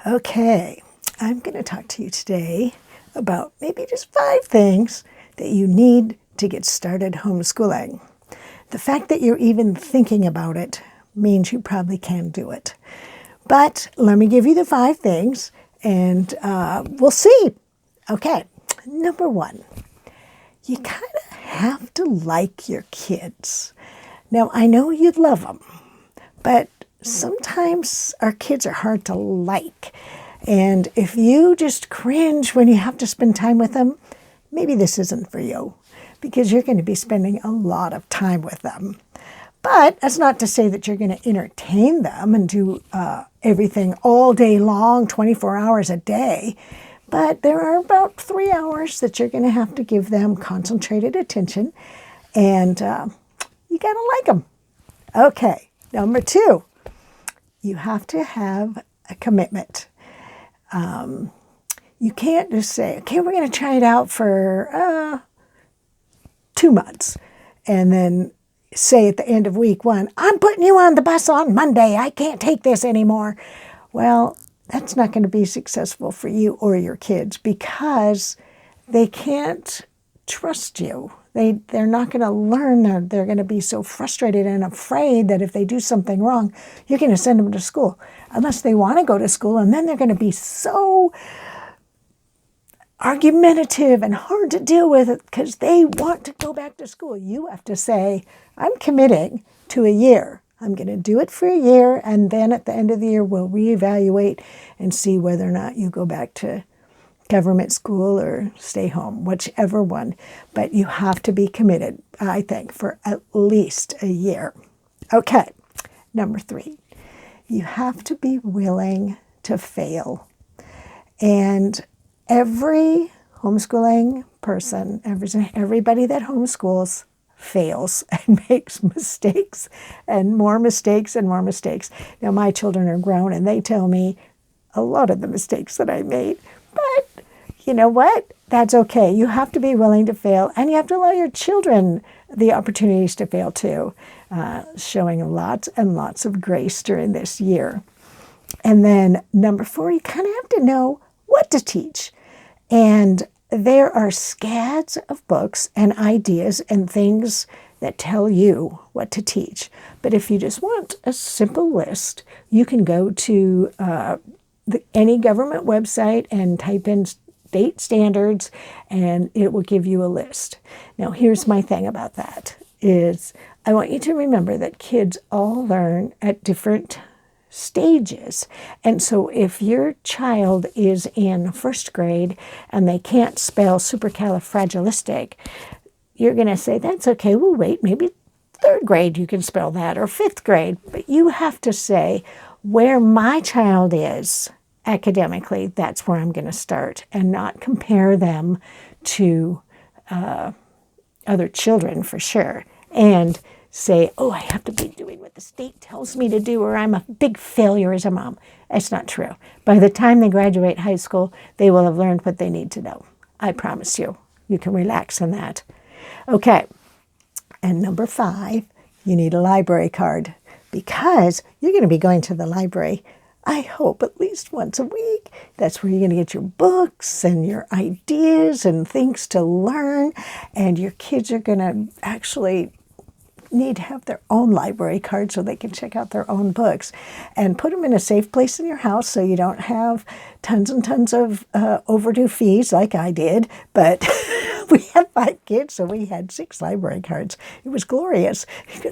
Okay, I'm going to talk to you today about maybe just 5 things that you need to get started homeschooling. The fact that you're even thinking about it means you probably can do it. But let me give you the 5 things and we'll see. Okay, number 1, you kind of have to like your kids. Now, I know you love them, but sometimes our kids are hard to like. And if you just cringe when you have to spend time with them, maybe this isn't for you because you're going to be spending a lot of time with them. But that's not to say that you're going to entertain them and do everything all day long, 24 hours a day. But there are about 3 hours that you're going to have to give them concentrated attention, and you got to like them. Okay, number 2, you have to have a commitment. You can't just say, okay, we're going to try it out for 2 months, and then say at the end of week 1, I'm putting you on the bus on Monday. I can't take this anymore. Well, that's not going to be successful for you or your kids because they can't trust you. They're not going to learn. They're going to be so frustrated and afraid that if they do something wrong, you're going to send them to school unless they want to go to school. And then they're going to be so argumentative and hard to deal with it because they want to go back to school. You have to say, I'm committing to a year. I'm going to do it for a year, and then at the end of the year, we'll reevaluate and see whether or not you go back to government school or stay home, whichever one. But you have to be committed, I think, for at least a year. Okay, number 3, you have to be willing to fail. And every homeschooling person, everybody that homeschools fails and makes mistakes and more mistakes and more mistakes. Now, my children are grown and they tell me a lot of the mistakes that I made. But you know what? That's okay. You have to be willing to fail, and you have to allow your children the opportunities to fail too, showing lots and lots of grace during this year. And then number 4, you kind of have to know what to teach. And there are scads of books and ideas and things that tell you what to teach. But if you just want a simple list, you can go to any government website and type in state standards, and it will give you a list. Now, here's my thing about that is I want you to remember that kids all learn at different stages. And so if your child is in 1st grade and they can't spell supercalifragilistic, you're going to say, that's okay, we'll wait. Maybe 3rd grade you can spell that, or 5th grade. But you have to say, where my child is academically, that's where I'm going to start, and not compare them to other children for sure. And say, oh, I have to be doing what the state tells me to do, or I'm a big failure as a mom. That's not true. By the time they graduate high school, they will have learned what they need to know. I promise you. You can relax on that. Okay. And number 5, you need a library card because you're going to be going to the library, I hope, at least once a week. That's where you're going to get your books and your ideas and things to learn. And your kids are going to actually need to have their own library card so they can check out their own books, and put them in a safe place in your house so you don't have tons and tons of overdue fees like I did. But we had 5 kids, so we had 6 library cards. It was glorious.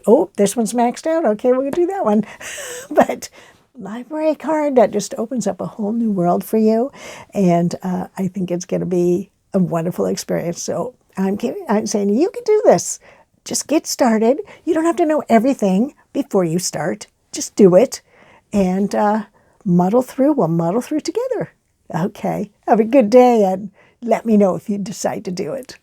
Oh, this one's maxed out. Okay, we're going to do that one. But library card, that just opens up a whole new world for you. And I think it's going to be a wonderful experience. So I'm saying you can do this. Just get started. You don't have to know everything before you start. Just do it and muddle through. We'll muddle through together. Okay. Have a good day and let me know if you decide to do it.